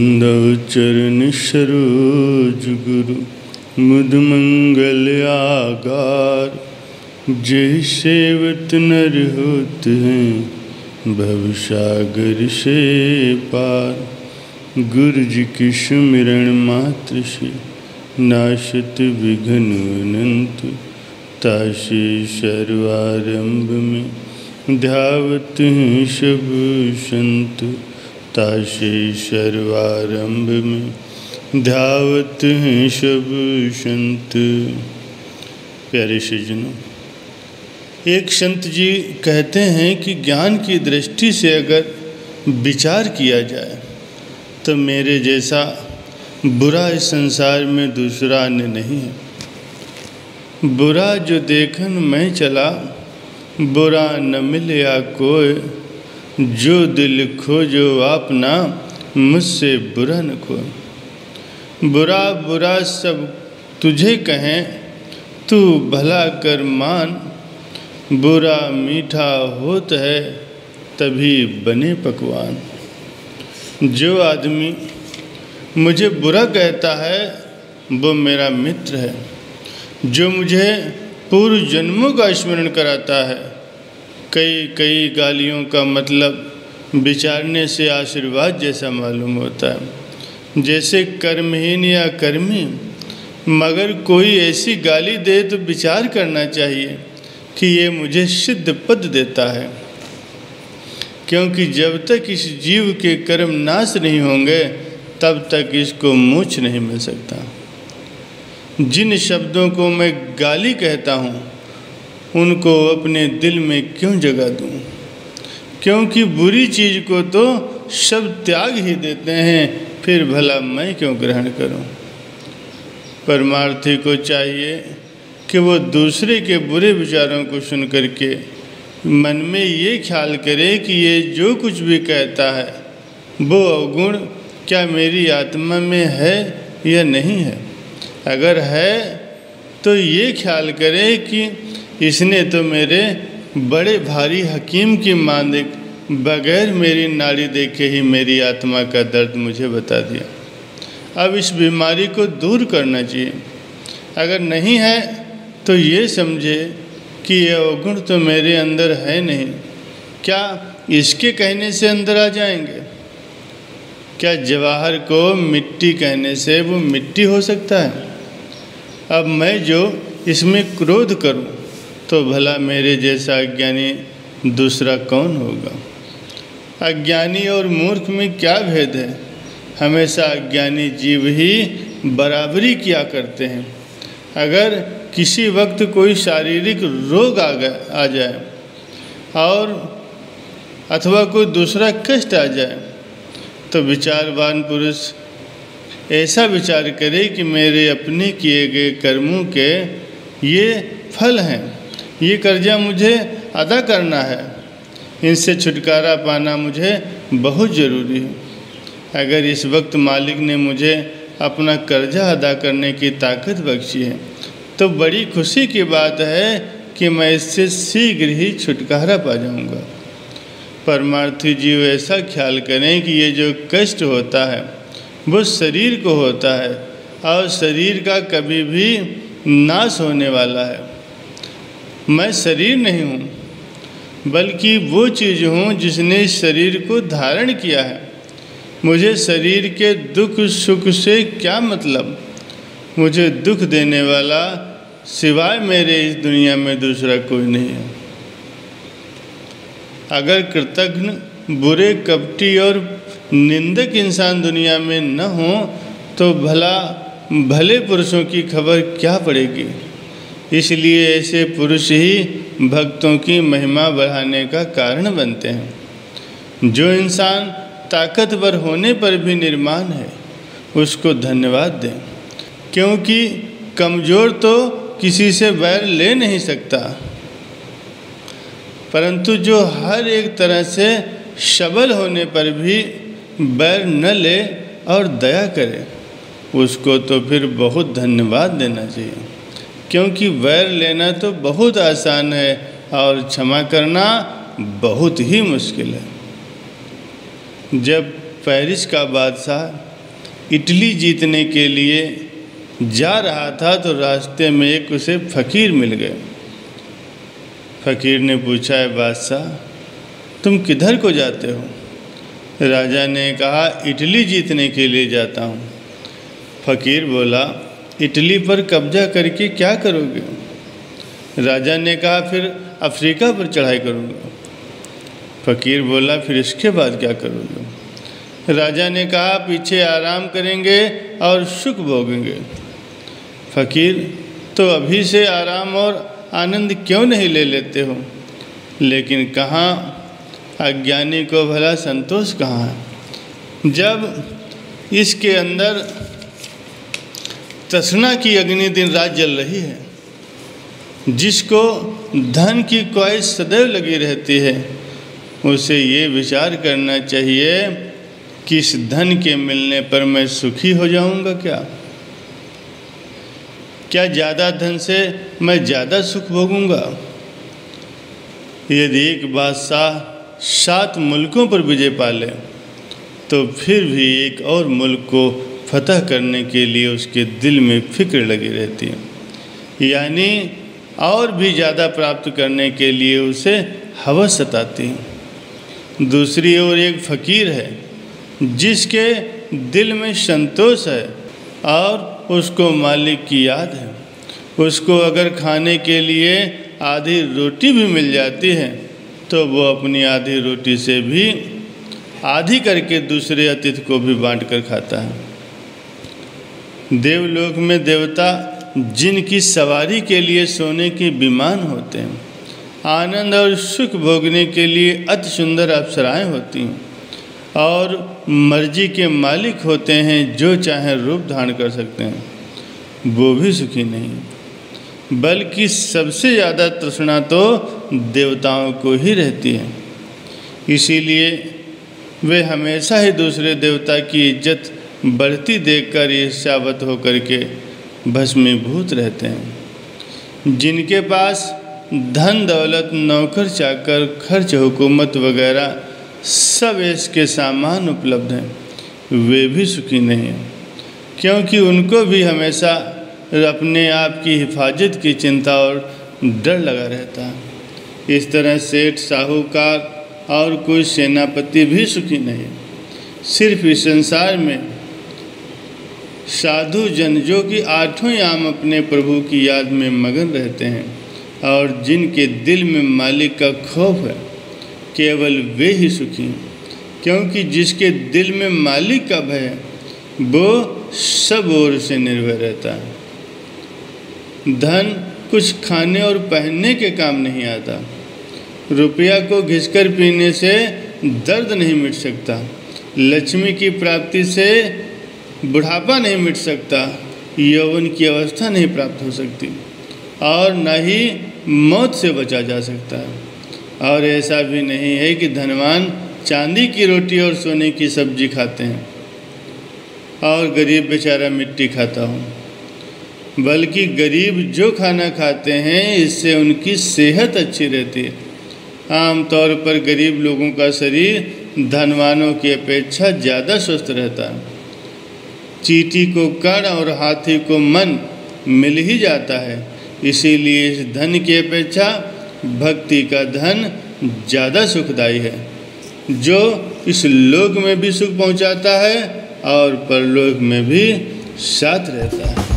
बंदव चरण सरोज गुरु मुद मंगल आगार। जय सेवत नर होत हैं भवसागर से पार। गुरु जी की सुमिरन मात्र से नाशत विघ्न अनंत। तासे सर्वारंभ में ध्यावत हैं सब संत। तासे सर्वारंभ में ध्यावत हैं सब संत। प्यारे सज्जनों, एक संत जी कहते हैं कि ज्ञान की दृष्टि से अगर विचार किया जाए तो मेरे जैसा बुरा इस संसार में दूसरा अन्य नहीं है। बुरा जो देखन मैं चला, बुरा न मिलया कोई। जो दिल खोजो आपना, मुझसे बुरा न कोई। बुरा बुरा सब तुझे कहें, तू भला कर मान। बुरा मीठा होता है, तभी बने पकवान। जो आदमी मुझे बुरा कहता है वो मेरा मित्र है। जो मुझे पूर्व जन्मों का स्मरण कराता है। कई कई गालियों का मतलब विचारने से आशीर्वाद जैसा मालूम होता है, जैसे कर्महीन या कर्मी। मगर कोई ऐसी गाली दे तो विचार करना चाहिए कि ये मुझे सिद्ध पद देता है, क्योंकि जब तक इस जीव के कर्म नाश नहीं होंगे तब तक इसको मोक्ष नहीं मिल सकता। जिन शब्दों को मैं गाली कहता हूँ उनको अपने दिल में क्यों जगा दूँ, क्योंकि बुरी चीज़ को तो सब त्याग ही देते हैं, फिर भला मैं क्यों ग्रहण करूँ। परमार्थी को चाहिए कि वो दूसरे के बुरे विचारों को सुन करके मन में ये ख्याल करे कि ये जो कुछ भी कहता है वो अवगुण क्या मेरी आत्मा में है या नहीं है। अगर है तो ये ख्याल करे कि इसने तो मेरे बड़े भारी हकीम की मांद बगैर मेरी नाड़ी देखे ही मेरी आत्मा का दर्द मुझे बता दिया। अब इस बीमारी को दूर करना चाहिए। अगर नहीं है तो ये समझे कि ये अवगुण तो मेरे अंदर है नहीं। क्या इसके कहने से अंदर आ जाएंगे? क्या जवाहर को मिट्टी कहने से वो मिट्टी हो सकता है? अब मैं जो इसमें क्रोध करूं तो भला मेरे जैसा अज्ञानी दूसरा कौन होगा। अज्ञानी और मूर्ख में क्या भेद है? हमेशा अज्ञानी जीव ही बराबरी किया करते हैं। अगर किसी वक्त कोई शारीरिक रोग आ जाए और अथवा कोई दूसरा कष्ट आ जाए तो विचारवान पुरुष ऐसा विचार करे कि मेरे अपने किए गए कर्मों के ये फल हैं, ये कर्जा मुझे अदा करना है, इनसे छुटकारा पाना मुझे बहुत ज़रूरी है। अगर इस वक्त मालिक ने मुझे अपना कर्जा अदा करने की ताकत बख्शी है तो बड़ी खुशी की बात है कि मैं इससे शीघ्र ही छुटकारा पा जाऊंगा। परमार्थी जीव ऐसा ख्याल करें कि ये जो कष्ट होता है वो शरीर को होता है और शरीर का कभी भी नाश होने वाला है। मैं शरीर नहीं हूँ बल्कि वो चीज़ हूँ जिसने इस शरीर को धारण किया है। मुझे शरीर के दुख सुख से क्या मतलब। मुझे दुख देने वाला सिवाय मेरे इस दुनिया में दूसरा कोई नहीं है। अगर कृतघ्न, बुरे, कपटी और निंदक इंसान दुनिया में न हो तो भले पुरुषों की खबर क्या पड़ेगी। इसलिए ऐसे पुरुष ही भक्तों की महिमा बढ़ाने का कारण बनते हैं। जो इंसान ताकतवर होने पर भी निर्माण है उसको धन्यवाद दें, क्योंकि कमज़ोर तो किसी से बैर ले नहीं सकता, परंतु जो हर एक तरह से सबल होने पर भी बैर न ले और दया करे उसको तो फिर बहुत धन्यवाद देना चाहिए। क्योंकि वैर लेना तो बहुत आसान है और क्षमा करना बहुत ही मुश्किल है। जब पेरिस का बादशाह इटली जीतने के लिए जा रहा था तो रास्ते में एक उसे फ़कीर मिल गए। फ़कीर ने पूछा, है बादशाह, तुम किधर को जाते हो? राजा ने कहा, इटली जीतने के लिए जाता हूँ। फ़कीर बोला, इटली पर कब्जा करके क्या करोगे? राजा ने कहा, फिर अफ्रीका पर चढ़ाई करूँगा। फ़कीर बोला, फिर इसके बाद क्या करोगे? राजा ने कहा, पीछे आराम करेंगे और सुख भोगेंगे। फ़कीर, तो अभी से आराम और आनंद क्यों नहीं ले लेते हो? लेकिन कहाँ, अज्ञानी को भला संतोष कहाँ है? जब इसके अंदर तृष्णा की अग्नि दिन रात जल रही है, जिसको धन की ख्वाहिश सदैव लगी रहती है, उसे ये विचार करना चाहिए कि इस धन के मिलने पर मैं सुखी हो जाऊंगा क्या? क्या ज़्यादा धन से मैं ज़्यादा सुख भोगूंगा? यदि एक बादशाह 7 मुल्कों पर विजय पा ले तो फिर भी एक और मुल्क को फतह करने के लिए उसके दिल में फिक्र लगी रहती है, यानी और भी ज़्यादा प्राप्त करने के लिए उसे हवस सताती है। दूसरी ओर एक फ़कीर है जिसके दिल में संतोष है और उसको मालिक की याद है। उसको अगर खाने के लिए आधी रोटी भी मिल जाती है तो वो अपनी आधी रोटी से भी आधी करके दूसरे अतिथि को भी बांट कर खाता है। देवलोक में देवता जिनकी सवारी के लिए सोने के विमान होते हैं, आनंद और सुख भोगने के लिए अति सुंदर अप्सराएं होती हैं और मर्जी के मालिक होते हैं, जो चाहे रूप धारण कर सकते हैं, वो भी सुखी नहीं, बल्कि सबसे ज़्यादा तृष्णा तो देवताओं को ही रहती है। इसीलिए वे हमेशा ही दूसरे देवता की इज्जत बढ़ती देखकर ईर्ष्यावत होकर के भस्मीभूत रहते हैं। जिनके पास धन दौलत, नौकर चाकर, खर्च, हुकूमत वगैरह सब इसके सामान उपलब्ध हैं, वे भी सुखी नहीं हैं, क्योंकि उनको भी हमेशा अपने आप की हिफाजत की चिंता और डर लगा रहता है। इस तरह सेठ, साहूकार और कोई सेनापति भी सुखी नहीं। सिर्फ इस संसार में साधु जन जो कि 8 याम अपने प्रभु की याद में मगन रहते हैं और जिनके दिल में मालिक का खौफ है, केवल वे ही सुखी हैं, क्योंकि जिसके दिल में मालिक का भय है वो सब ओर से निर्भय रहता है। धन कुछ खाने और पहनने के काम नहीं आता। रुपया को घिसकर पीने से दर्द नहीं मिट सकता। लक्ष्मी की प्राप्ति से बुढ़ापा नहीं मिट सकता। यौवन की अवस्था नहीं प्राप्त हो सकती और न ही मौत से बचा जा सकता है। और ऐसा भी नहीं है कि धनवान चांदी की रोटी और सोने की सब्जी खाते हैं और गरीब बेचारा मिट्टी खाता हो, बल्कि गरीब जो खाना खाते हैं इससे उनकी सेहत अच्छी रहती है। आमतौर पर गरीब लोगों का शरीर धनवानों की अपेक्षा ज़्यादा स्वस्थ रहता है। चींटी को कण और हाथी को मन मिल ही जाता है, इसीलिए इस धन की अपेक्षा भक्ति का धन ज़्यादा सुखदायी है, जो इस लोक में भी सुख पहुंचाता है और परलोक में भी साथ रहता है।